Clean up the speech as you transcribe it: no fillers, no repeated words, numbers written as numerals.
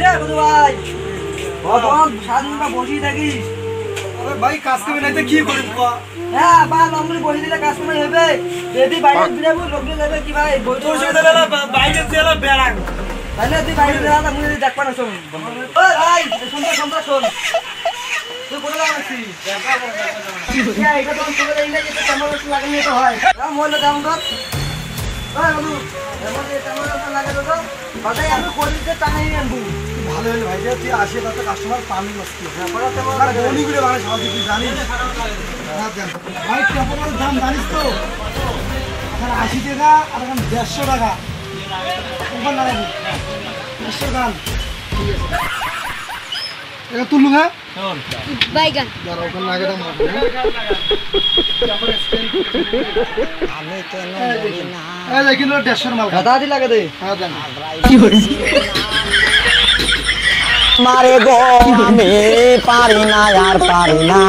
ভাই স্বাধীনতা বসি থাকিস ভাই কাজ করবে না কি করিব হ্যাঁ বা লম্বি বসে দিলে কাজ করে হবে যদি বাইরে বিরাবো লোকজন যাবে কি ভাই তোর সাথে বাইরে চলে বেড়া তাহলে তুই বাইরে বেড়া মুই দেখ পানা শোন ও ভাই শোন তুই কোথায় আছিস এটা তো তোর এই না যে ক্যামেরা লাগানো তো হয় মোবাইল দাম কর ওই বন্ধু এমন এই ক্যামেরা লাগা দাও বাজাই আমি কোরিতে টাকাই আনবো ভালো হলো ভাই যে তুই আসে তাতে কাস্টমার পাবি মস্তি হ্যাঁ বড় তেমন গলি করে বানাই সব তুই জানিস ভাই টেম্পোর দাম জানিস তো এখন 80 টাকা আর এখন 150 টাকা ওখান লাগাবি 150 টাকা ঠিক আছে এটা তুলু হ্যাঁ বাইগান যারা ওখানে লাগে দাম আমি কেন বলি না এই দেখি লো 150 মাল গাদা দি লাগা দে হ্যাঁ দেন কি করে মারে গো আমি পারি না আর পারি না